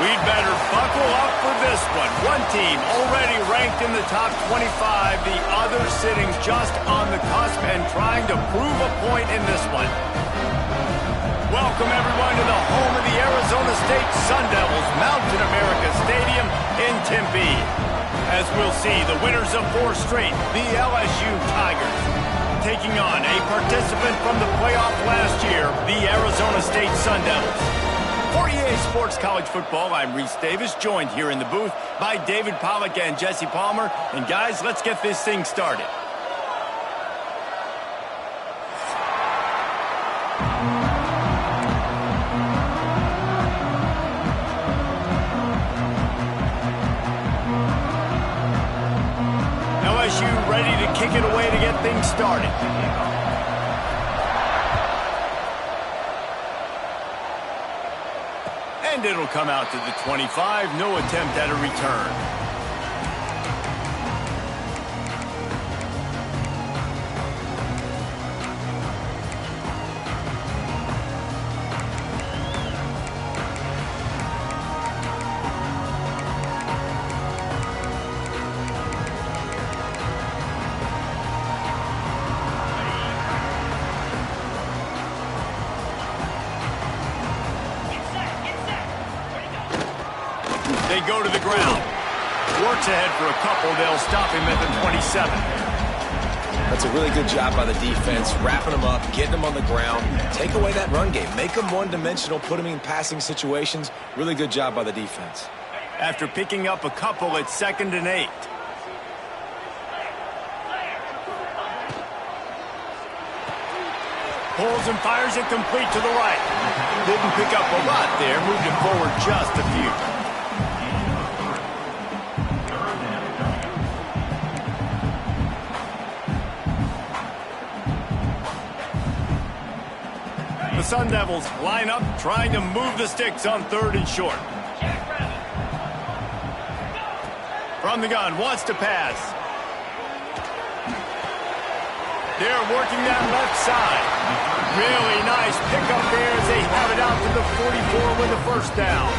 We'd better buckle up for this one. One team already ranked in the top 25, the other sitting just on the cusp and trying to prove a point in this one. Welcome, everyone, to the home of the Arizona State Sun Devils, Mountain America Stadium in Tempe. As we'll see, the winners of 4 straight, the LSU Tigers, taking on a participant from the playoff last year, the Arizona State Sun Devils. For EA Sports College Football, I'm Reese Davis, joined here in the booth by David Pollack and Jesse Palmer. And guys, let's get this thing started. LSU ready to kick it away to get things started. And it'll come out to the 25. No attempt at a return. They go to the ground. Works ahead for a couple. They'll stop him at the 27. That's a really good job by the defense, wrapping them up, getting them on the ground. Take away that run game. Make them one-dimensional, put them in passing situations. Really good job by the defense. After picking up a couple at 2nd and 8. Pulls and fires it complete to the right. Didn't pick up a lot there. Moved it forward just a few. The Sun Devils line up, trying to move the sticks on 3rd and short. From the gun, wants to pass. They're working that left side. Really nice pickup there as they have it out to the 44 with a first down.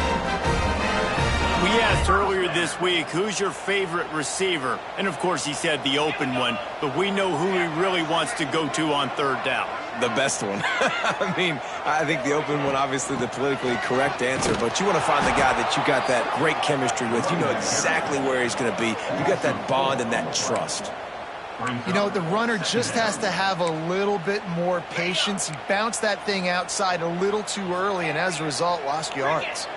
We asked earlier this week, who's your favorite receiver? And, of course, he said the open one, but we know who he really wants to go to on 3rd down. The best one. I mean, I think the open one, obviously the politically correct answer, but you want to find the guy that you got that great chemistry with. You know exactly where he's going to be. You got that bond and that trust. You know, the runner just has to have a little bit more patience. He bounced that thing outside a little too early, and as a result, lost yards.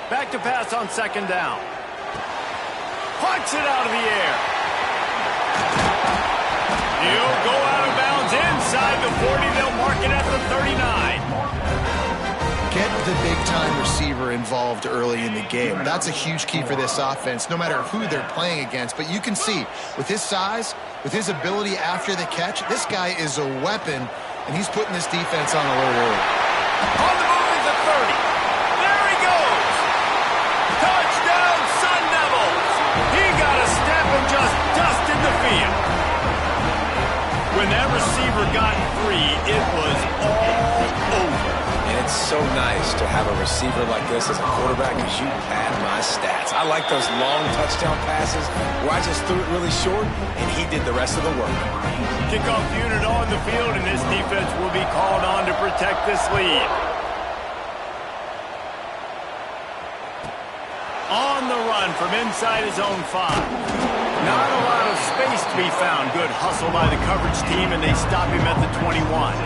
Back to pass on 2nd down. Punts it out of the air. He'll go out of bounds inside the 40. They'll mark it at the 39. Get the big-time receiver involved early in the game. That's a huge key for this offense, no matter who they're playing against. But you can see, with his size, with his ability after the catch, this guy is a weapon, and he's putting this defense on alert early. On the move is the 30. There he goes. Touchdown, Sun Devils. He got a step and just dusted the field. When that receiver got free, it was all over. And it's so nice to have a receiver like this as a quarterback because you pad my stats. I like those long touchdown passes where I just threw it really short and he did the rest of the work. Kickoff unit on the field, and this defense will be called on to protect this lead. On the run from inside his own 5. Not a lot of space to be found. Good hustle by the coverage team, and they stop him at the 21.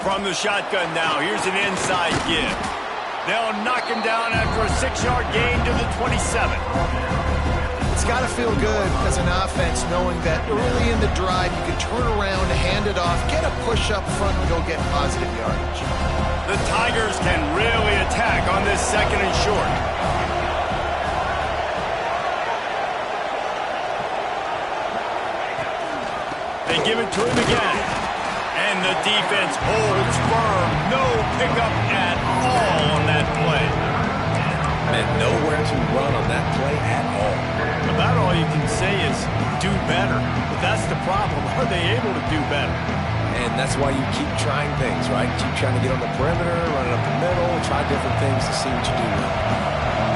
From the shotgun now, here's an inside give. They'll knock him down after a 6-yard gain to the 27. It's got to feel good as an offense knowing that early in the drive you can turn around, hand it off, get a push up front, and go get positive yardage. The Tigers can really attack on this 2nd and short. They give it to him again. And the defense holds firm. No pickup at all on that play. And nowhere to run on that play at all. About all you can say is do better. But that's the problem. Are they able to do better? And that's why you keep trying things, right? Keep trying to get on the perimeter, run it up the middle, try different things to see what you do well.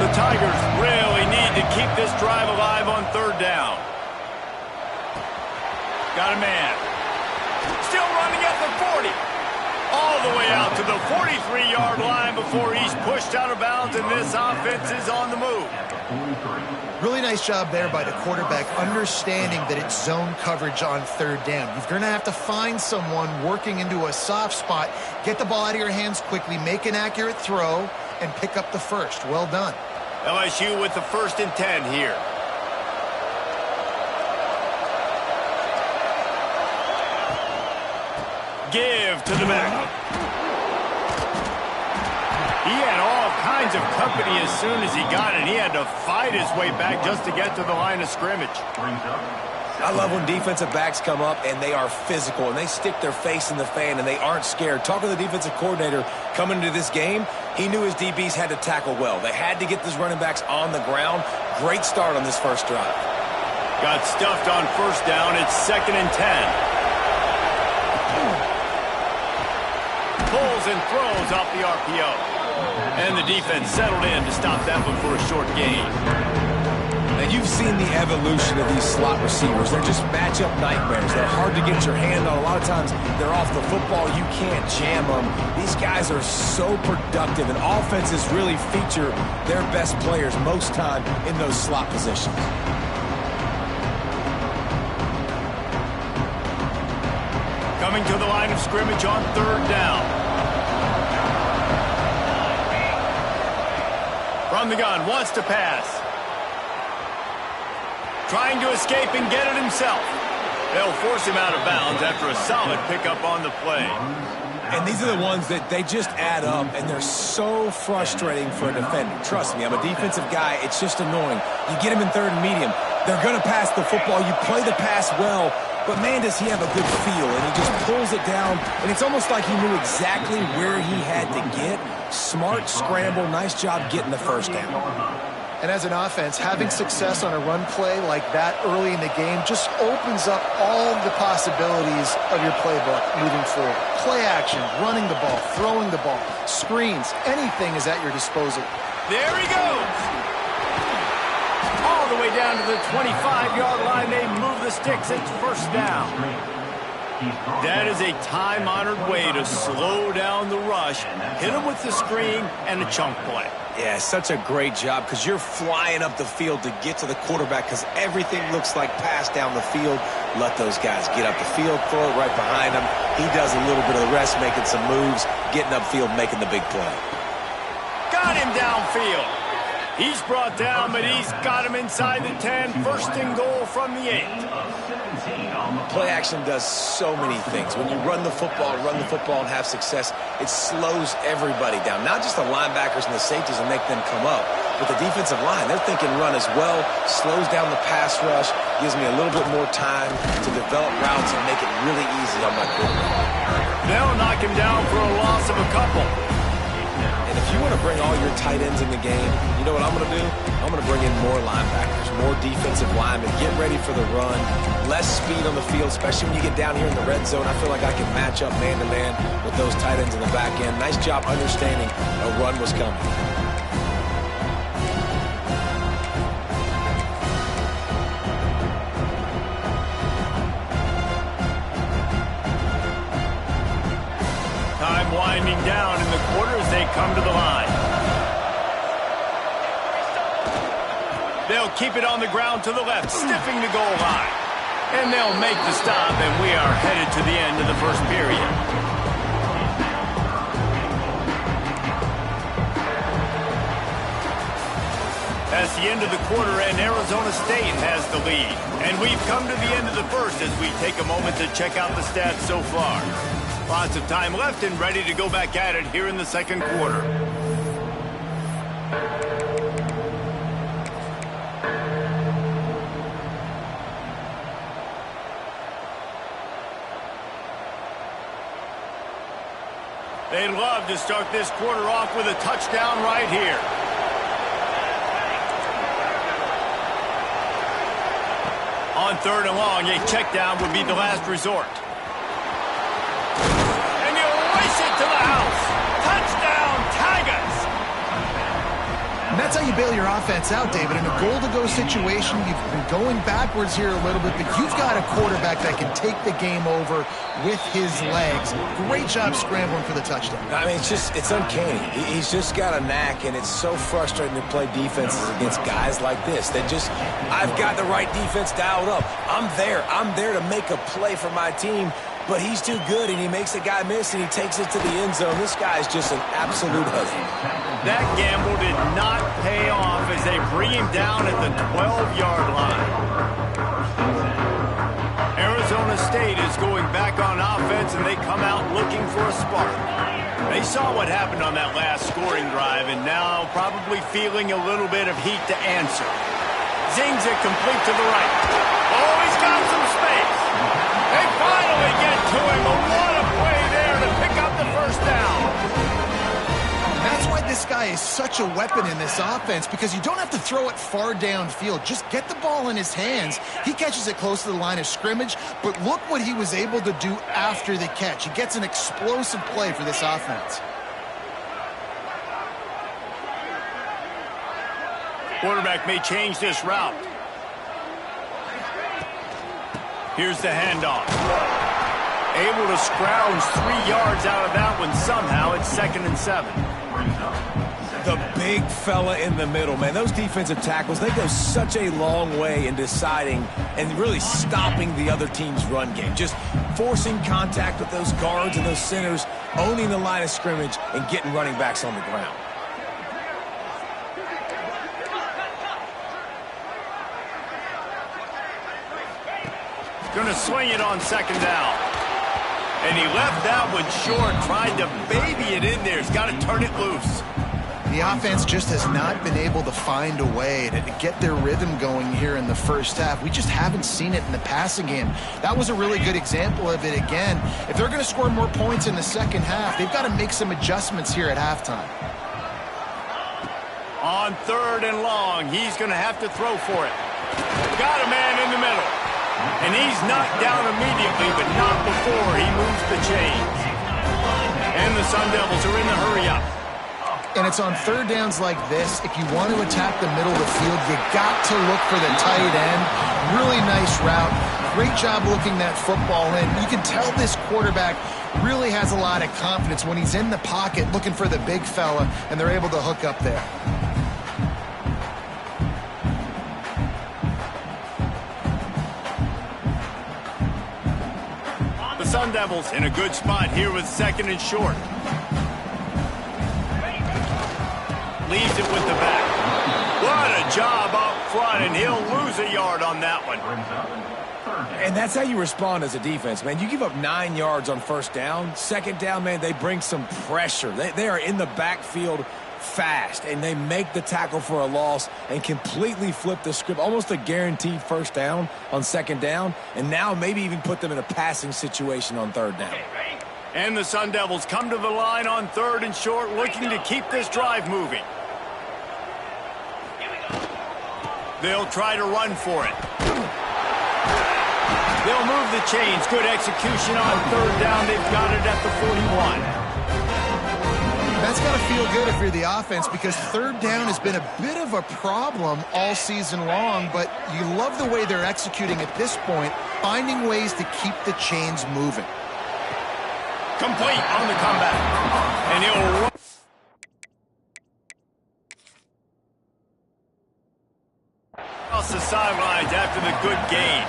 The Tigers really need to keep this drive alive on 3rd down. Got a man. Still running at the 40. All the way out to the 43-yard line before he's pushed out of bounds, and this offense is on the move. Really nice job there by the quarterback, understanding that it's zone coverage on 3rd down. You're going to have to find someone working into a soft spot, get the ball out of your hands quickly, make an accurate throw, and pick up the first. Well done. LSU with the 1st and 10 here. Give to the back. He had all kinds of company as soon as he got it. He had to fight his way back just to get to the line of scrimmage. I love when defensive backs come up and they are physical and they stick their face in the fan and they aren't scared. Talking to the defensive coordinator coming into this game, he knew his DBs had to tackle well. They had to get these running backs on the ground. Great start on this first drive. Got stuffed on 1st down. It's 2nd and 10. Pulls and throws off the RPO. And the defense settled in to stop that one for a short gain. And you've seen the evolution of these slot receivers. They're just matchup nightmares. They're hard to get your hand on. A lot of times they're off the football. You can't jam them. These guys are so productive, and offenses really feature their best players most time in those slot positions. Coming to the line of scrimmage on 3rd down. From the gun, wants to pass. Trying to escape and get it himself. They'll force him out of bounds after a solid pickup on the play. And these are the ones that they just add up, and they're so frustrating for a defender. Trust me, I'm a defensive guy. It's just annoying. You get him in 3rd and medium. They're going to pass the football. You play the pass well, but man, does he have a good feel, and he just pulls it down, and it's almost like he knew exactly where he had to get. Smart scramble, nice job getting the 1st down. And as an offense, having success on a run play like that early in the game just opens up all the possibilities of your playbook moving forward. Play action, running the ball, throwing the ball, screens, anything is at your disposal. There he goes. All the way down to the 25-yard line. They move the sticks. It's 1st down. That is a time-honored way to slow down the rush, hit him with the screen, and a chunk play. Yeah, such a great job because you're flying up the field to get to the quarterback because everything looks like pass down the field. Let those guys get up the field, throw it right behind him. He does a little bit of the rest, making some moves, getting upfield, making the big play. Got him downfield. He's brought down, but he's got him inside the 10. 1st and goal from the 8. Play action does so many things. When you run the football and have success, it slows everybody down. Not just the linebackers and the safeties and make them come up, but the defensive line. They're thinking run as well, slows down the pass rush, gives me a little bit more time to develop routes and make it really easy on my quarterback. They'll knock him down for a loss of a couple. And if you want to bring all your tight ends in the game, you know what I'm going to do? I'm going to bring in more linebackers, more defensive linemen, get ready for the run, less speed on the field, especially when you get down here in the red zone. I feel like I can match up man-to-man with those tight ends in the back end. Nice job understanding a run was coming. Time winding down in the quarter as they come to the line. They'll keep it on the ground to the left, sniffing the goal line. And they'll make the stop, and we are headed to the end of the 1st period. As the end of the quarter, and Arizona State has the lead. And we've come to the end of the first as we take a moment to check out the stats so far. Lots of time left and ready to go back at it here in the second quarter. They'd love to start this quarter off with a touchdown right here. On 3rd and long, a check down would be the last resort. And he'll race it to the house. Touchdown, Tigers! And that's how you bail your offense out, David. In a goal-to-go situation, you've been going backwards here a little bit, but you've got a quarterback that can take the game over with his legs. Great job scrambling for the touchdown. I mean, it's uncanny. He's just got a knack, and it's so frustrating to play defenses against guys like this that just, I've got the right defense dialed up. I'm there to make a play for my team, but he's too good, and he makes a guy miss, and he takes it to the end zone. This guy is just an absolute hustle. That gamble did not pay off as they bring him down at the 12-yard line. Arizona State is going back on offense, and they come out looking for a spark. They saw what happened on that last scoring drive, and now probably feeling a little bit of heat to answer. Zings it complete to the right. Oh, he's got some space. They finally get to him. What a play there to pick up the first down. That's why this guy is such a weapon in this offense, because you don't have to throw it far downfield. Just get the ball in his hands. He catches it close to the line of scrimmage, but look what he was able to do after the catch. He gets an explosive play for this offense. Quarterback may change this route. Here's the handoff. Able to scrounge 3 yards out of that one somehow. It's 2nd and 7. The big fella in the middle, man. Those defensive tackles, they go such a long way in deciding and really stopping the other team's run game. Just forcing contact with those guards and those centers, owning the line of scrimmage, and getting running backs on the ground. Going to swing it on 2nd down. And he left that one short, tried to baby it in there. He's got to turn it loose. The offense just has not been able to find a way to get their rhythm going here in the first half. We just haven't seen it in the passing game. That was a really good example of it again. If they're going to score more points in the second half, they've got to make some adjustments here at halftime. On 3rd and long, he's going to have to throw for it. Got a man in the middle. And he's knocked down immediately, but not before he moves the chains. And the Sun Devils are in the hurry-up. And it's on 3rd downs like this. If you want to attack the middle of the field, you got to look for the tight end. Really nice route. Great job looking that football in. You can tell this quarterback really has a lot of confidence when he's in the pocket looking for the big fella, and they're able to hook up there. Sun Devils in a good spot here with 2nd and short. Leaves it with the back. What a job up front, and he'll lose a yard on that one. And that's how you respond as a defense, man. You give up 9 yards on 1st down. 2nd down, man, they bring some pressure. They are in the backfield fast, and they make the tackle for a loss and completely flip the script. Almost a guaranteed 1st down on 2nd down, and now maybe even put them in a passing situation on 3rd down. And the Sun Devils come to the line on 3rd and short, looking to keep this drive moving. They'll try to run for it. They'll move the chains. Good execution on 3rd down. They've got it at the 41. That's got to feel good if you're the offense, because 3rd down has been a bit of a problem all season long, but you love the way they're executing at this point, finding ways to keep the chains moving. Complete on the comeback. And he'll run. Across the sidelines after the good gain.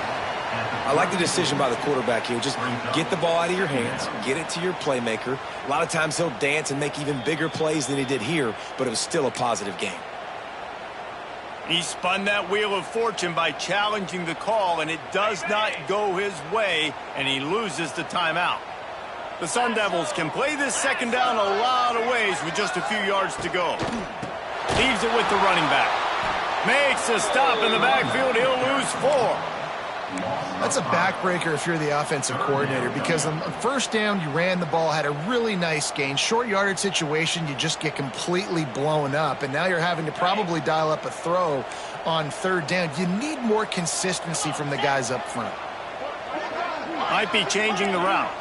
I like the decision by the quarterback here. Just get the ball out of your hands, get it to your playmaker. A lot of times he'll dance and make even bigger plays than he did here, but it was still a positive game. He spun that wheel of fortune by challenging the call, and it does not go his way, and he loses the timeout. The Sun Devils can play this second down a lot of ways with just a few yards to go. Leaves it with the running back. Makes a stop in the backfield. He'll lose 4. That's a backbreaker if you're the offensive coordinator, because on first down, you ran the ball, had a really nice gain. Short yardage situation, you just get completely blown up, and now you're having to probably dial up a throw on third down. You need more consistency from the guys up front. Might be changing the route.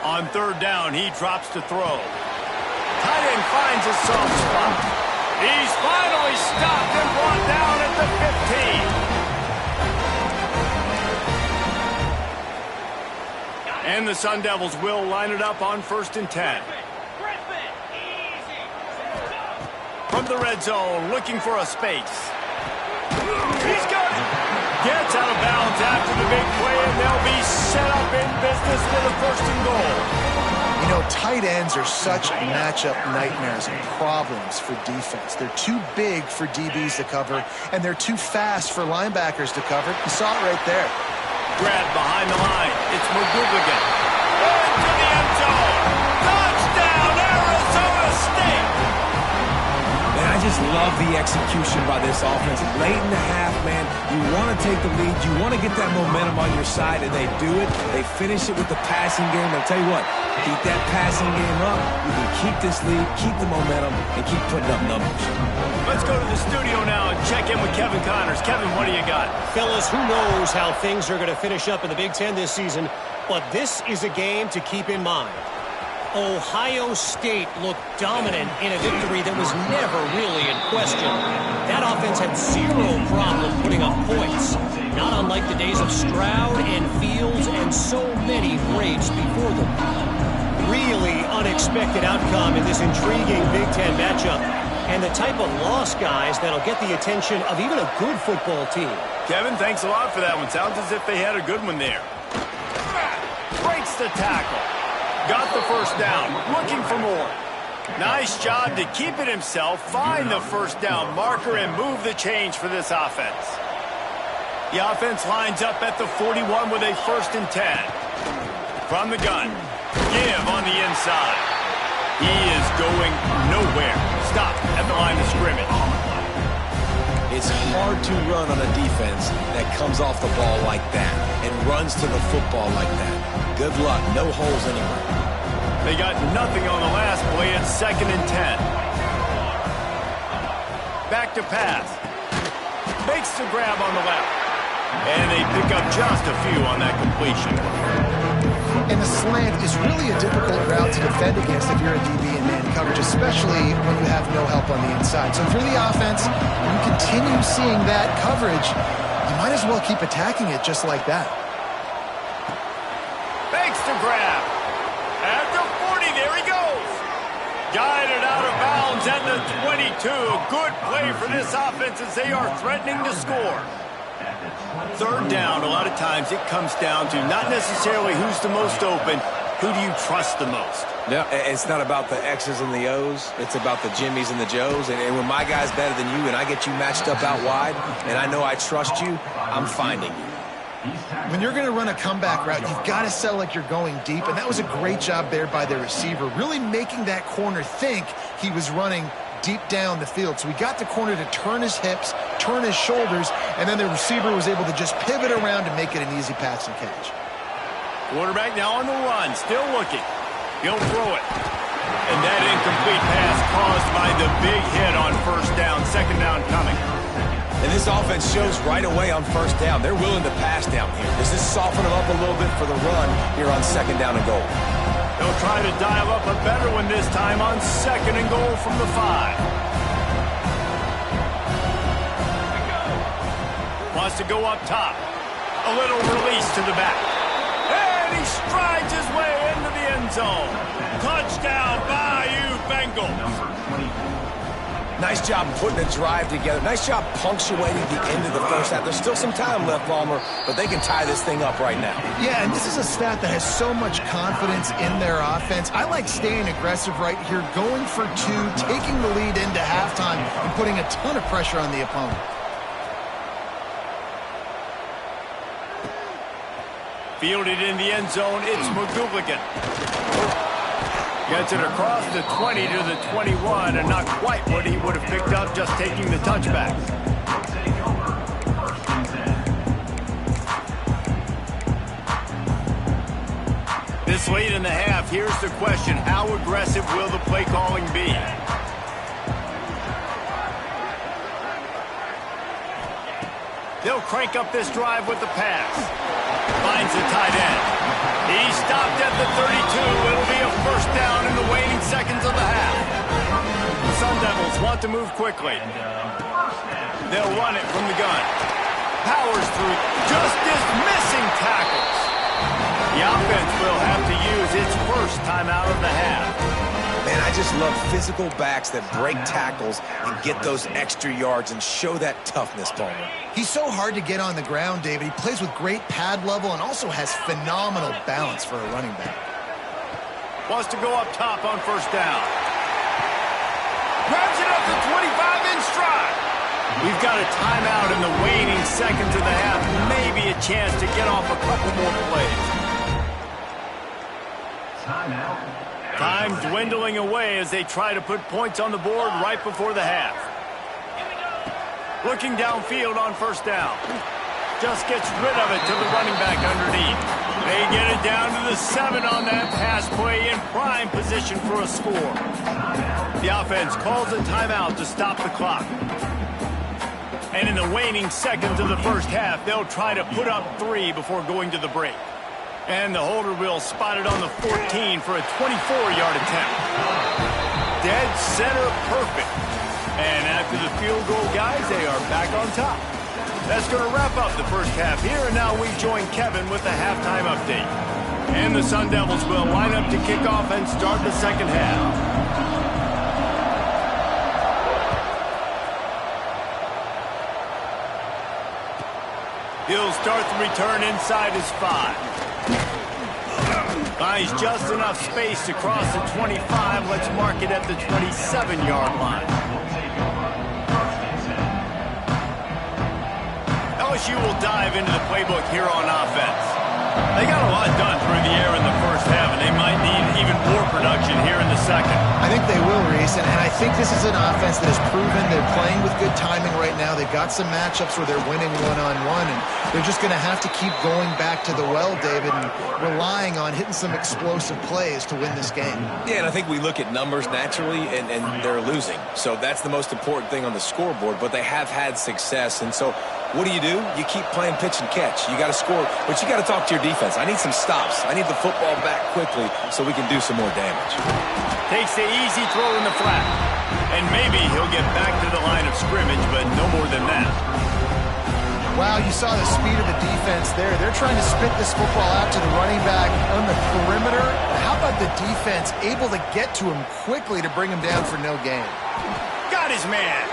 On third down, he drops to throw. Tight end finds a soft spot. He's finally stopped and brought down at the 15. And the Sun Devils will line it up on 1st and 10. From the red zone, looking for a space. He's got it. Gets out of bounds after the big play, and they'll be set up in business with a 1st and goal. You know, tight ends are such matchup nightmares and problems for defense. They're too big for DBs to cover, and they're too fast for linebackers to cover. You saw it right there. Grab behind the line. It's McGougligan. Into the end zone. Touchdown, Arizona State. Man, I just love the execution by this offense. Late in the half, man, you want to take the lead. You want to get that momentum on your side, and they do it. They finish it with the passing game. I'll tell you what, keep that passing game up. You can keep this lead, keep the momentum, and keep putting up numbers. Let's go to the studio now and check in with Kevin Connors. Kevin, what do you got? Fellas, who knows how things are going to finish up in the Big Ten this season, but this is a game to keep in mind. Ohio State looked dominant in a victory that was never really in question. That offense had zero problem putting up points, not unlike the days of Stroud and Fields and so many greats before them. Really unexpected outcome in this intriguing Big Ten matchup, and the type of loss, guys, that'll get the attention of even a good football team. Kevin, thanks a lot for that one. Sounds as if they had a good one there. Breaks the tackle. Got the 1st down. Looking for more. Nice job to keep it himself, find the 1st down marker, and move the change for this offense. The offense lines up at the 41 with a 1st and 10. From the gun. Give on the inside. He is going nowhere. Stop at the line of scrimmage. It's hard to run on a defense that comes off the ball like that and runs to the football like that. Good luck. No holes anywhere. They got nothing on the last play. It's 2nd and 10. Back to pass. Makes the grab on the left. And they pick up just a few on that completion. And the slant is really a difficult route to defend against if you're a DB in man coverage, especially when you have no help on the inside. So if you're the offense, you continue seeing that coverage, you might as well keep attacking it just like that. Makes the grab. At the 40, there he goes. Guided out of bounds at the 22. Good play for this offense as they are threatening to score. 3rd down, a lot of times it comes down to not necessarily who's the most open, who do you trust the most? No, it's not about the X's and the O's. It's about the Jimmies and the Joes. And when my guy's better than you and I get you matched up out wide and I know I trust you, I'm finding you. When you're going to run a comeback route, you've got to sell like you're going deep, and that was a great job there by the receiver, really making that corner think he was running deep down the field. So we got the corner to turn his hips, turn his shoulders, and then the receiver was able to just pivot around and make it an easy pass and catch. Quarterback now on the run, still looking. He'll throw it. And that incomplete pass caused by the big hit on 1st down, 2nd down coming. And this offense shows right away on 1st down. They're willing to pass down here. Does this soften them up a little bit for the run here on 2nd down and goal? They'll try to dial up a better one this time on 2nd and goal from the 5. Wants to go up top. A little release to the back. And he strides his way into the end zone. Touchdown, Bayou Bengals. Nice job putting a drive together. Nice job punctuating the end of the first half. There's still some time left, Palmer, but they can tie this thing up right now. Yeah, and this is a stat that has so much confidence in their offense. I like staying aggressive right here, going for two, taking the lead into halftime, and putting a ton of pressure on the opponent. Fielded in the end zone, it's McGougligan. Gets it across the 20 to the 21, and not quite what he would have picked up just taking the touchback. This late in the half, here's the question. How aggressive will the play calling be? They'll crank up this drive with the pass. Finds the tight end. He stopped at the 32. It'll be a first down in the waning seconds of the half. The Sun Devils want to move quickly. They'll run it from the gun. Powers through, just dismissing tackles. The offense will have to use its first timeout of the half. Man, I just love physical backs that break tackles and get those extra yards and show that toughness, Palmer. He's so hard to get on the ground, David. He plays with great pad level and also has phenomenal balance for a running back. Wants to go up top on first down. Grabs it up to 25 in stride. We've got a timeout in the waning seconds of the half. Maybe a chance to get off a couple more plays. Time dwindling away as they try to put points on the board right before the half. Looking downfield on first down. Just gets rid of it to the running back underneath. They get it down to the 7 on that pass play in prime position for a score. The offense calls a timeout to stop the clock. And in the waning seconds of the first half, they'll try to put up 3 before going to the break. And the holder will spot it on the 14 for a 24-yard attempt. Dead center perfect. And after the field goal, guys, they are back on top. That's going to wrap up the first half here, and now we join Kevin with the halftime update. And the Sun Devils will line up to kick off and start the second half. He'll start the return inside his 5. Finds just enough space to cross the 25. Let's mark it at the 27-yard line. LSU will dive into the playbook here on offense. They got a lot done through the air in the first half, and they might need even more production here in the second. I think they will, Reese, and I think this is an offense that has proven they're playing with good timing right now. They've got some matchups where they're winning one-on-one, and they're just going to have to keep going back to the well, David, and relying on hitting some explosive plays to win this game. Yeah, and I think we look at numbers naturally, and they're losing. So that's the most important thing on the scoreboard, but they have had success, and so what do? You keep playing pitch and catch. You got to score, but you got to talk to your defense. I need some stops. I need the football back quickly so we can do some more damage. Takes the easy throw in the flat. And maybe he'll get back to the line of scrimmage, but no more than that. Wow, you saw the speed of the defense there. They're trying to spit this football out to the running back on the perimeter. How about the defense able to get to him quickly to bring him down for no gain? Got his man.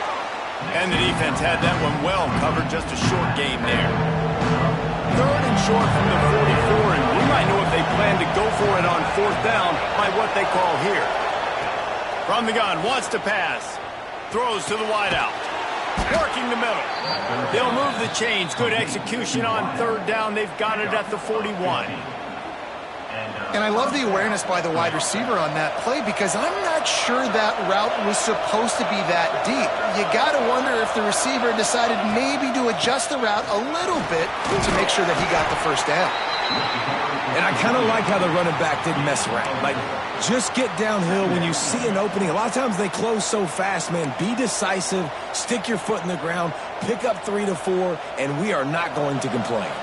And the defense had that one well covered, just a short game there. 3rd and short from the 44, and we might know if they plan to go for it on 4th down by what they call here. From the gun, wants to pass. Throws to the wideout. Working the middle. They'll move the chains. Good execution on 3rd down. They've got it at the 41. And I love the awareness by the wide receiver on that play because I'm not sure that route was supposed to be that deep. You got to wonder if the receiver decided maybe to adjust the route a little bit to make sure that he got the first down. And I kind of like how the running back didn't mess around. Like, just get downhill when you see an opening. A lot of times they close so fast, man. Be decisive, stick your foot in the ground, pick up 3 to 4, and we are not going to complain.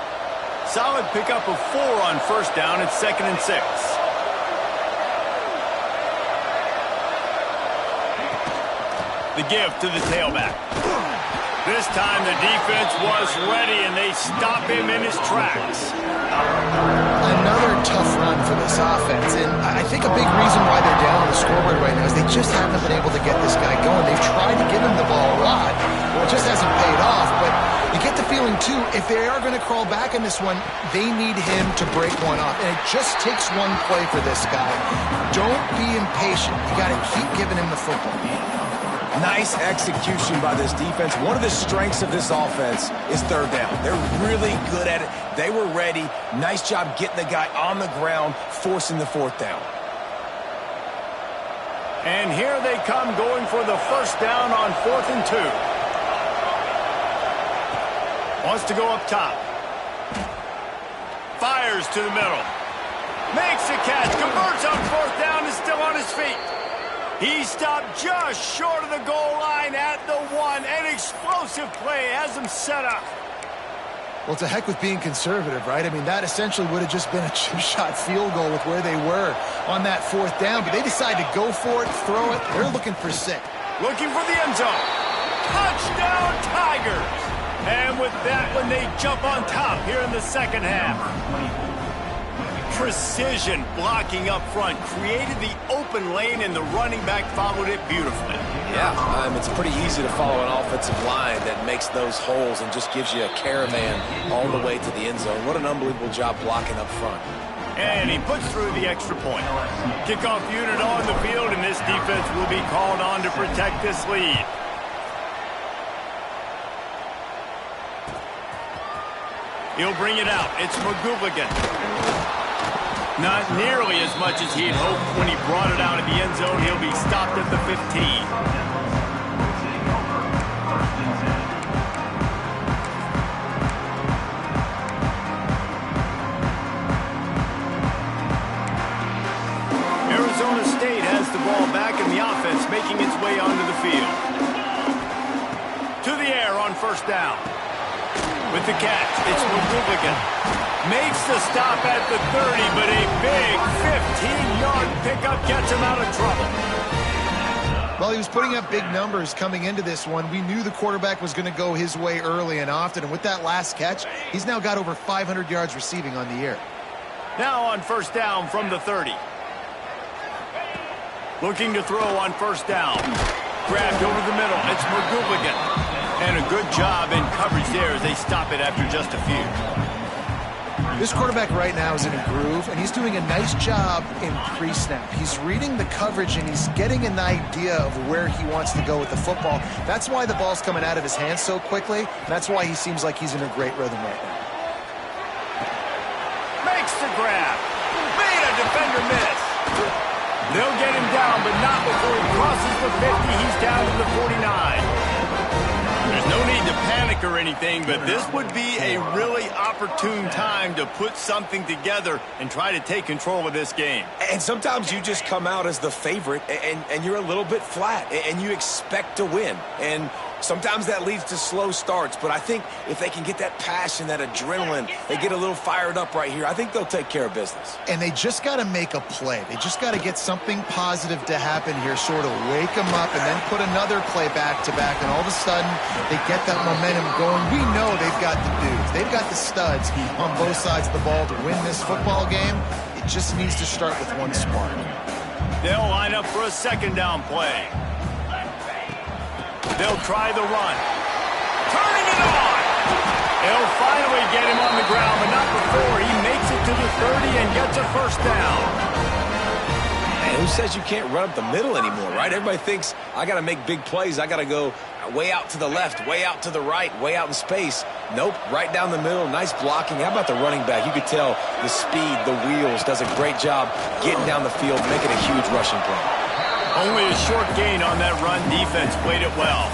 Solid pickup of 4 on first down. It's 2nd and 6. The give to the tailback. This time the defense was ready, and they stop him in his tracks. Another tough run for this offense, and I think a big reason why they're down on the scoreboard right now is they just haven't been able to get this guy going. They've tried to give him the ball a lot. Well, it just hasn't paid off, but you get the feeling, too, if they are going to crawl back in this one, they need him to break one off, and it just takes one play for this guy. Don't be impatient. You got to keep giving him the football. Nice execution by this defense. One of the strengths of this offense is third down. They're really good at it. They were ready. Nice job getting the guy on the ground, forcing the fourth down. And here they come going for the first down on 4th and 2. Wants to go up top. Fires to the middle. Makes a catch. Converts on 4th down. Is still on his feet. He stopped just short of the goal line at the 1. An explosive play has him set up. Well, it's a heck with being conservative, right? I mean, that essentially would have just been a two-shot field goal with where they were on that 4th down. But they decided to go for it, throw it. They're looking for 6. Looking for the end zone. Touchdown, Tigers. And with that one, they jump on top here in the second half. Precision blocking up front created the open lane, and the running back followed it beautifully. Yeah, it's pretty easy to follow an offensive line that makes those holes and just gives you a caravan all the way to the end zone. What an unbelievable job blocking up front. And he puts through the extra point. Kickoff unit on the field, and this defense will be called on to protect this lead. He'll bring it out. It's McGooligan. Not nearly as much as he'd hoped when he brought it out of the end zone. He'll be stopped at the 15. Arizona State has the ball back, and the offense making its way onto the field. To the air on first down. With the catch, it's McGooligan. Makes the stop at the 30, but a big 15-yard pickup gets him out of trouble. Well, he was putting up big numbers coming into this one. We knew the quarterback was going to go his way early and often, and with that last catch, he's now got over 500 yards receiving on the year. Now on first down from the 30. Looking to throw on first down. Grabbed over the middle. It's McGooligan. And a good job in coverage there as they stop it after just a few. This quarterback right now is in a groove, and he's doing a nice job in pre-snap. He's reading the coverage, and he's getting an idea of where he wants to go with the football. That's why the ball's coming out of his hands so quickly. That's why he seems like he's in a great rhythm right now. Makes the grab. Made a defender miss. They'll get him down, but not before he crosses the 50. He's down to the 49. There's no need to panic or anything, but this would be a really opportune time to put something together and try to take control of this game. And sometimes you just come out as the favorite, and you're a little bit flat, and you expect to win. And sometimes that leads to slow starts, but I think if they can get that passion, that adrenaline, they get a little fired up right here, I think they'll take care of business. And they just got to make a play. They just got to get something positive to happen here, sort of wake them up, and then put another play back-to-back, and all of a sudden they get that momentum going. We know they've got the dudes. They've got the studs on both sides of the ball to win this football game. It just needs to start with one spark. They'll line up for a second down play. They'll try the run. Turning it on! They'll finally get him on the ground, but not before he makes it to the 30 and gets a first down. Man, who says you can't run up the middle anymore, right? Everybody thinks, I got to make big plays. I got to go way out to the left, way out to the right, way out in space. Nope, right down the middle, nice blocking. How about the running back? You could tell the speed, the wheels, does a great job getting down the field, making a huge rushing play. Only a short gain on that run. Defense played it well.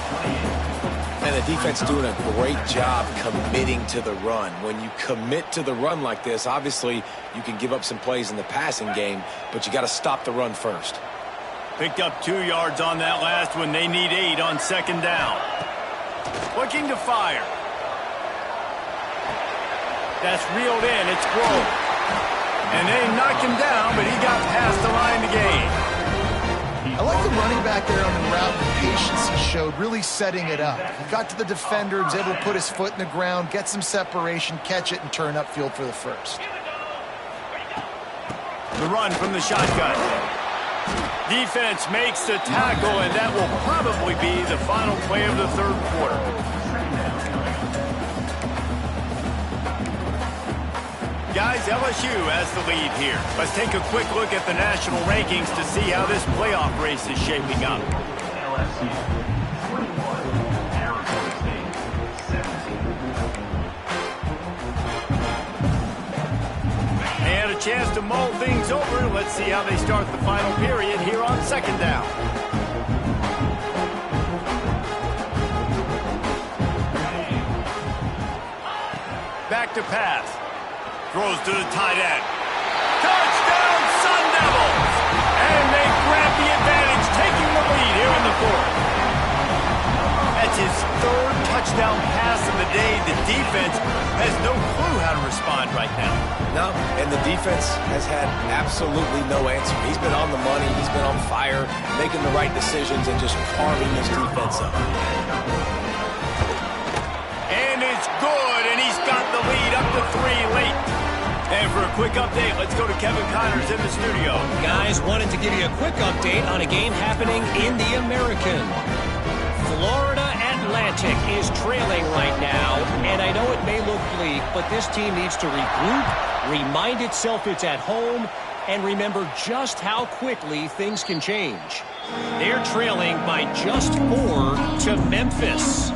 And the defense doing a great job committing to the run. When you commit to the run like this, obviously you can give up some plays in the passing game, but you got to stop the run first. Picked up 2 yards on that last one. They need 8 on second down. Looking to fire. That's reeled in. It's Grove. And they knock him down, but he got past the line to gain. I like the running back back there on the route, the patience he showed, really setting it up. He got to the defender, was able to put his foot in the ground, get some separation, catch it, and turn upfield for the first. The run from the shotgun. Defense makes the tackle, and that will probably be the final play of the third quarter. Guys, LSU has the lead here. Let's take a quick look at the national rankings to see how this playoff race is shaping up. LSU 21, Arizona State 17. They had a chance to mull things over. Let's see how they start the final period here on second down. Back to pass. Throws to the tight end. Touchdown, Sun Devils! And they grab the advantage, taking the lead here in the fourth. That's his third touchdown pass of the day. The defense has no clue how to respond right now. No, and the defense has had absolutely no answer. He's been on the money. He's been on fire, making the right decisions and just carving this defense up. And it's good, and he's got the lead up to 3 late. And for a quick update, let's go to Kevin Connors in the studio. Guys, wanted to give you a quick update on a game happening in the American. Florida Atlantic is trailing right now, and I know it may look bleak, but this team needs to regroup, remind itself it's at home, and remember just how quickly things can change. They're trailing by just 4 to Memphis.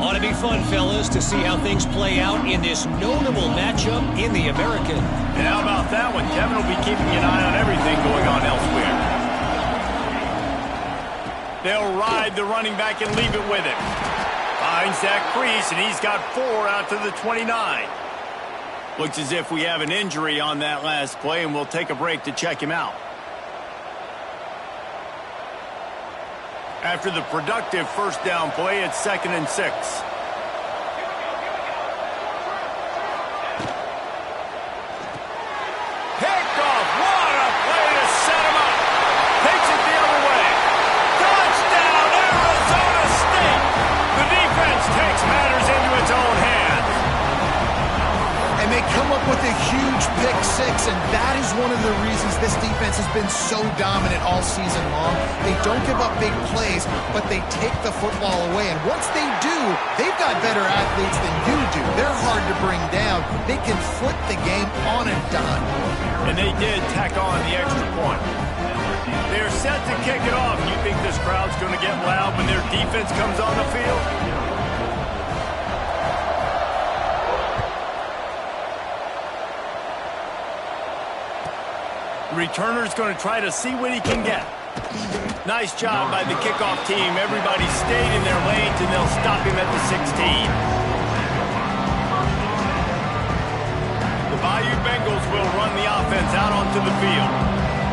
Ought to be fun, fellas, to see how things play out in this notable matchup in the American. And how about that one? Kevin will be keeping an eye on everything going on elsewhere. They'll ride the running back and leave it with it. Finds that crease, and he's got 4 out to the 29. Looks as if we have an injury on that last play, and we'll take a break to check him out. After the productive first down play, it's 2nd and 6. Picked off. What a play to set him up. Takes it the other way. Touchdown, Arizona State. The defense takes matters into its own hands. And they come up with a huge pick 6, and that is one of the reasons this defense has been so dominant all season long. They don't give up big plays, but they take the football away. And once they do, they've got better athletes than you do. They're hard to bring down. They can flip the game on a dime. And they did tack on the extra point. They're set to kick it off. You think this crowd's going to get loud when their defense comes on the field? Returner's going to try to see what he can get. Nice job by the kickoff team. Everybody stayed in their lanes, and they'll stop him at the 16. The Bayou Bengals will run the offense out onto the field.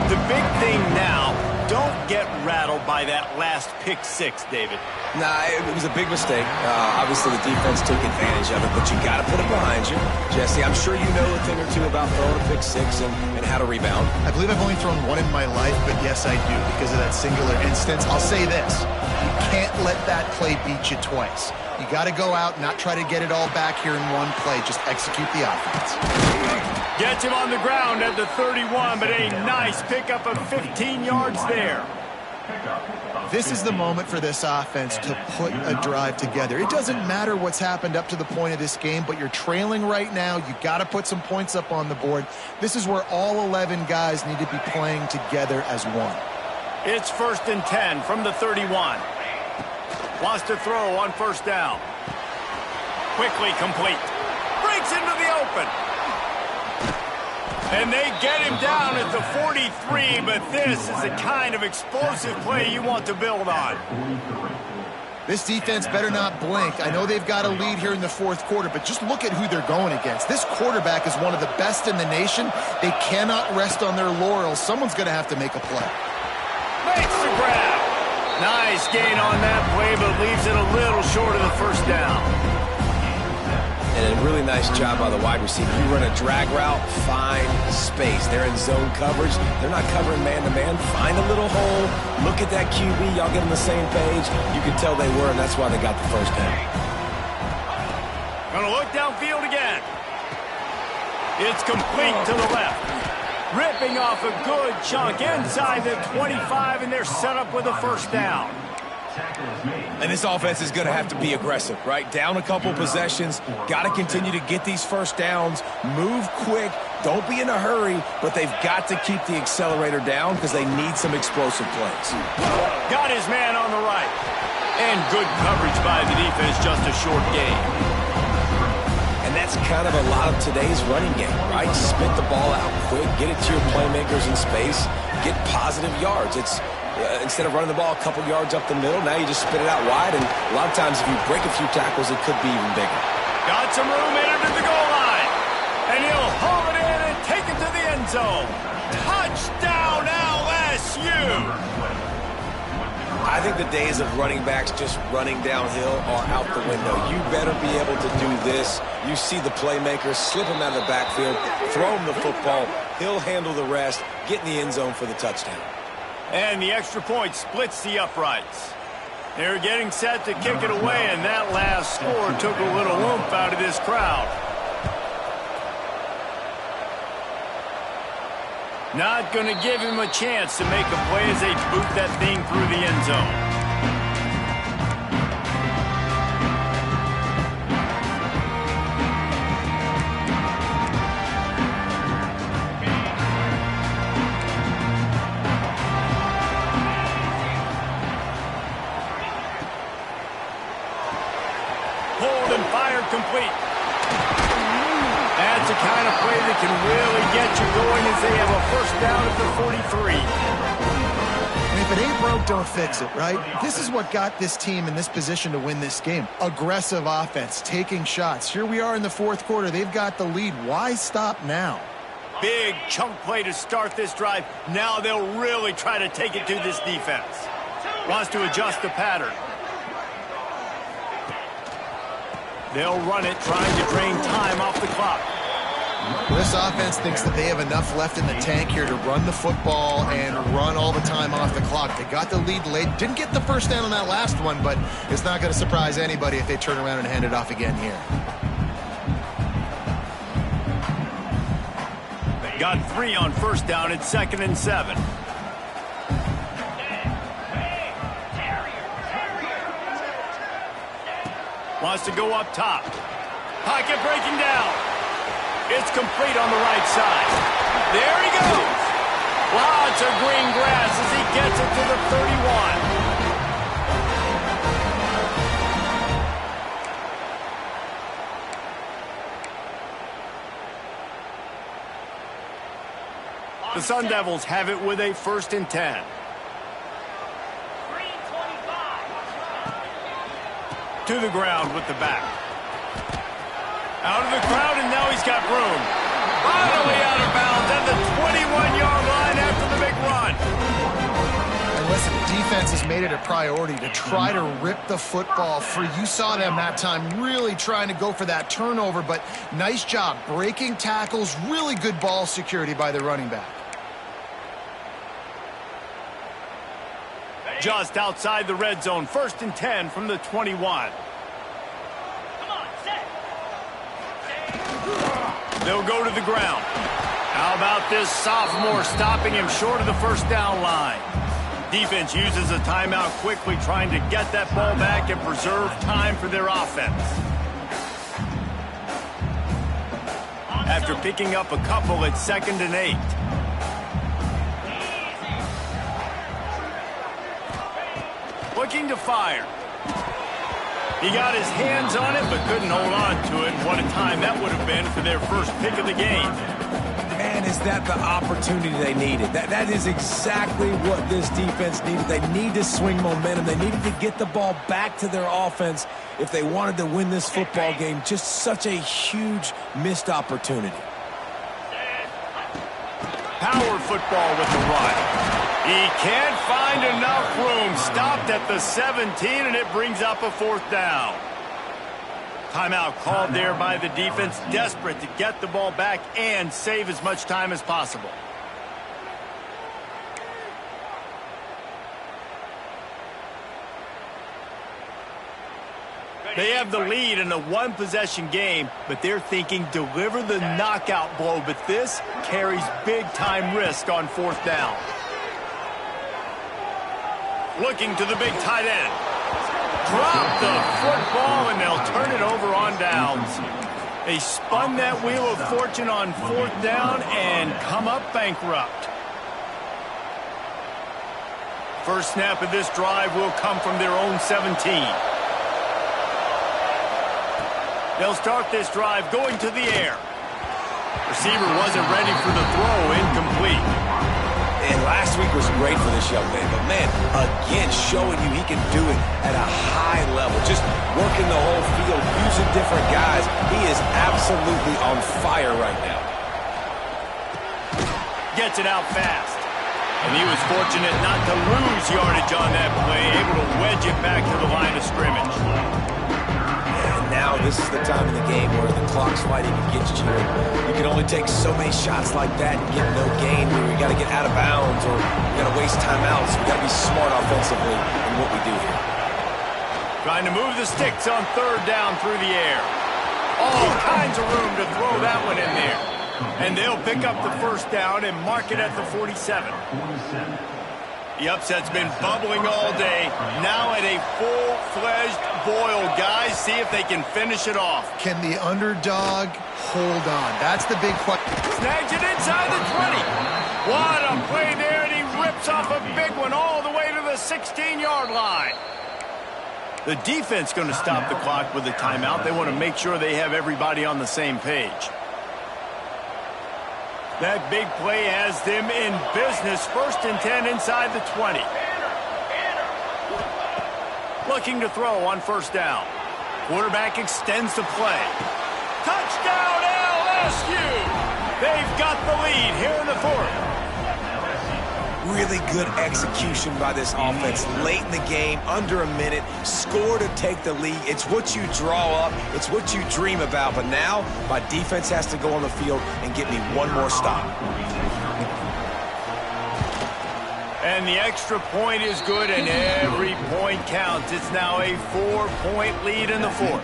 The big thing now, don't get rattled by that last pick 6, David. Nah, it was a big mistake. Obviously, the defense took advantage of it, but you got to put it behind you. Jesse, I'm sure you know a thing or two about throwing a pick 6 and how to rebound. I believe I've only thrown 1 in my life, but yes, I do, because of that singular instance. I'll say this. You can't let that play beat you twice. You got to go out and not try to get it all back here in one play. Just execute the offense. Gets him on the ground at the 31, but a nice pickup of 15 yards there. This is the moment for this offense to put a drive together. It doesn't matter what's happened up to the point of this game, but you're trailing right now. You got to put some points up on the board. This is where all 11 guys need to be playing together as one. It's 1st and 10 from the 31. Wants to throw on 1st down. Quickly complete. Breaks into the open. And they get him down at the 43, but this is the kind of explosive play you want to build on. This defense better not blink. I know they've got a lead here in the 4th quarter, but just look at who they're going against. This quarterback is one of the best in the nation. They cannot rest on their laurels. Someone's going to have to make a play. Makes the grab. Nice gain on that play, but leaves it a little short of the 1st down. And a really nice job by the wide receiver. You run a drag route, find space. They're in zone coverage. They're not covering man-to-man. Find a little hole. Look at that QB. Y'all get on the same page. You can tell they were, and that's why they got the first down. Gonna look downfield again. It's complete to the left. Ripping off a good chunk inside the 25, and they're set up with a first down. And this offense is going to have to be aggressive, right? Down a couple possessions. Got to continue to get these first downs. Move quick. Don't be in a hurry, but they've got to keep the accelerator down because they need some explosive plays. Got his man on the right. And good coverage by the defense, just a short gain. And that's kind of a lot of today's running game, right? Spit the ball out quick, get it to your playmakers in space, get positive yards. It's instead of running the ball a couple yards up the middle, now you just spit it out wide, and a lot of times if you break a few tackles, it could be even bigger. Got some room in to the goal line. And he'll haul it in and take it to the end zone. Touchdown, LSU! I think the days of running backs just running downhill are out the window. You better be able to do this. You see the playmakers, slip him out of the backfield, throw him the football, he'll handle the rest, get in the end zone for the touchdown. And the extra point splits the uprights. They're getting set to kick it away, and that last score took a little oomph out of this crowd. Not going to give him a chance to make a play as they boot that thing through the end zone. Pulled and fired complete. That's the kind of play that can really get you going as they have a first down at the 43. And if it ain't broke, don't fix it, right? This is what got this team in this position to win this game. Aggressive offense, taking shots. Here we are in the fourth quarter. They've got the lead. Why stop now? Big chunk play to start this drive. Now they'll really try to take it to this defense. Wants to adjust the pattern. They'll run it, trying to drain time off the clock. This offense thinks that they have enough left in the tank here to run the football and run all the time off the clock. They got the lead late. Didn't get the first down on that last one, but it's not going to surprise anybody if they turn around and hand it off again here. They got 3 on first down. It's 2nd and 7. Wants to go up top. Pocket breaking down. It's complete on the right side. There he goes. Lots of green grass as he gets it to the 31. The Sun Devils have it with a 1st and 10. To the ground with the back. Out of the crowd, and now he's got room. Finally out of bounds at the 21-yard line after the big run. And listen, defense has made it a priority to try to rip the football free. You saw them that time really trying to go for that turnover, but nice job breaking tackles. Really good ball security by the running back. Just outside the red zone, 1st and 10 from the 21. They'll go to the ground. How about this sophomore stopping him short of the first down line? Defense uses a timeout quickly, trying to get that ball back and preserve time for their offense. After picking up a couple, it's 2nd and 8. Looking to fire. He got his hands on it, but couldn't hold on to it. What a time that would have been for their first pick of the game. Man, is that the opportunity they needed? That is exactly what this defense needed. They need to swing momentum. They needed to get the ball back to their offense if they wanted to win this football game. Just such a huge missed opportunity. Power football with the run. He can't find enough room. Stopped at the 17, and it brings up a 4th down. Timeout called there by the defense, desperate to get the ball back and save as much time as possible. They have the lead in a one-possession game, but they're thinking deliver the knockout blow, but this carries big-time risk on fourth down. Looking to the big tight end. Drop the football, and they'll turn it over on downs. They spun that wheel of fortune on fourth down and come up bankrupt. First snap of this drive will come from their own 17. They'll start this drive going to the air. Receiver wasn't ready for the throw, incomplete. And last week was great for this young man, but man, again, showing you he can do it at a high level. Just working the whole field, using different guys. He is absolutely on fire right now. Gets it out fast. And he was fortunate not to lose yardage on that play, able to wedge it back to the line of scrimmage. Now this is the time in the game where the clock's fighting against you. You can only take so many shots like that and get no gain. Where you got to get out of bounds or you got to waste timeouts. We got to be smart offensively in what we do here. Trying to move the sticks on third down through the air. All kinds of room to throw that one in there. And they'll pick up the first down and mark it at the 47. The upset's been bubbling all day. Now at a full-fledged boil. Guys, see if they can finish it off. Can the underdog hold on? That's the big question. Snags it inside the 20. What a play there, and he rips off a big one all the way to the 16-yard line. The defense going to stop the clock with a timeout. They want to make sure they have everybody on the same page. That big play has them in business. 1st and 10 inside the 20. Looking to throw on first down. Quarterback extends the play. Touchdown LSU! They've got the lead here in the fourth. Really good execution by this offense late in the game, under a minute, score to take the lead. It's what you draw up, it's what you dream about, but now my defense has to go on the field and get me one more stop. And the extra point is good, and every point counts. It's now a 4-point lead in the fourth.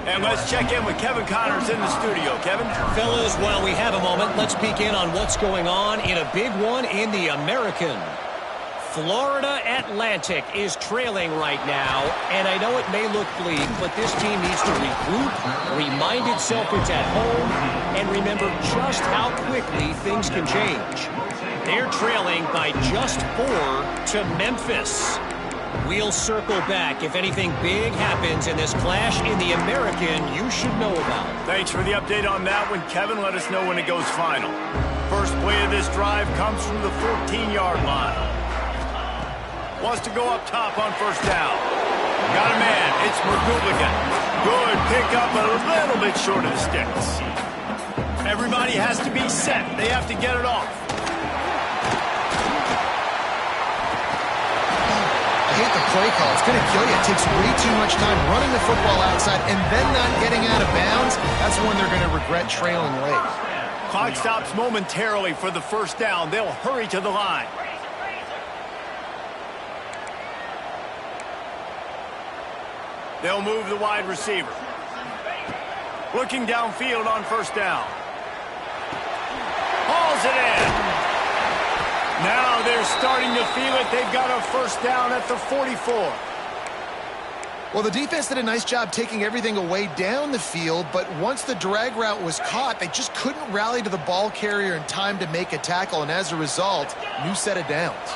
And let's check in with Kevin Connors in the studio. Kevin? Fellas, while we have a moment, let's peek in on what's going on in a big one in the American. Florida Atlantic is trailing right now, and I know it may look bleak, but this team needs to regroup, remind itself it's at home, and remember just how quickly things can change. They're trailing by just 4 to Memphis. We'll circle back if anything big happens in this clash in the American you should know about. Thanks for the update on that one, Kevin. Let us know when it goes final. First play of this drive comes from the 14-yard line. Wants to go up top on first down. Got a man. It's McGooligan. Good pickup, a little bit short of the sticks. Everybody has to be set. They have to get it off. I hate the play call. It's going to kill you. It takes way too much time running the football outside and then not getting out of bounds. That's when they're going to regret trailing late. Clock stops momentarily for the first down. They'll hurry to the line. They'll move the wide receiver. Looking downfield on first down. Hauls it in. Now they're starting to feel it. They've got a first down at the 44. Well, the defense did a nice job taking everything away down the field, but once the drag route was caught, they just couldn't rally to the ball carrier in time to make a tackle, and as a result, new set of downs.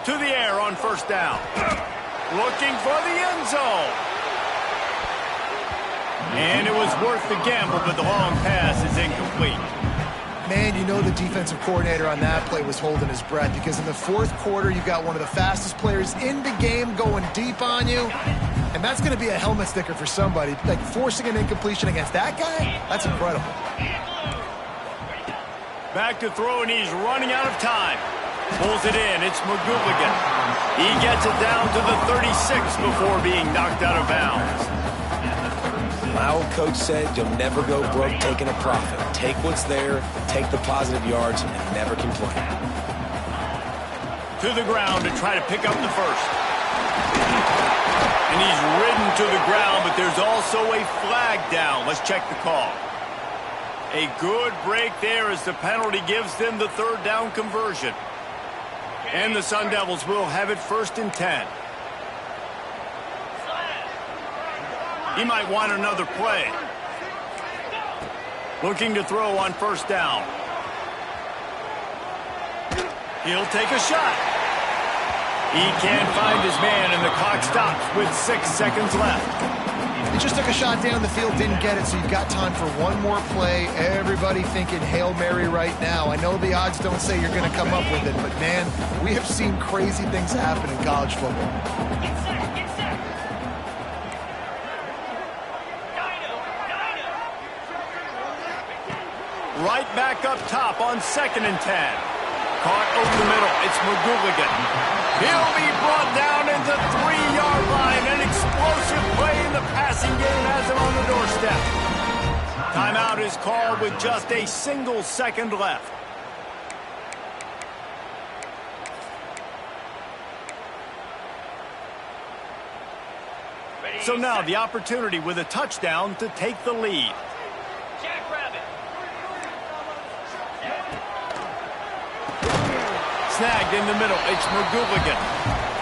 To the air on first down. Looking for the end zone. And it was worth the gamble, but the long pass is incomplete. Man, you know the defensive coordinator on that play was holding his breath, because in the fourth quarter, you've got one of the fastest players in the game going deep on you, and that's going to be a helmet sticker for somebody. Like, forcing an incompletion against that guy, that's incredible. Back to throw, and he's running out of time. Pulls it in. It's McGooligan. He gets it down to the 36 before being knocked out of bounds. My old coach said you'll never go broke taking a profit. Take what's there, take the positive yards, and never complain. To the ground to try to pick up the first. And he's ridden to the ground, but there's also a flag down. Let's check the call. A good break there as the penalty gives them the third down conversion. And the Sun Devils will have it 1st and 10. He might want another play. Looking to throw on 1st down. He'll take a shot. He can't find his man, and the clock stops with 6 seconds left. He just took a shot down the field, didn't get it, so you've got time for one more play. Everybody thinking Hail Mary right now. I know the odds don't say you're going to come up with it, but, man, we have seen crazy things happen in college football. Right back up top on 2nd and 10. Caught over the middle. It's McGooligan. He'll be brought down at the 3-yard line. An explosive play in the passing game has him on the doorstep. Timeout is called with just a single second left. So now the opportunity with a touchdown to take the lead. Snagged in the middle. It's McGooligan.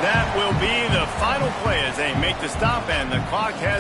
That will be the final play as they make the stop, and the clock has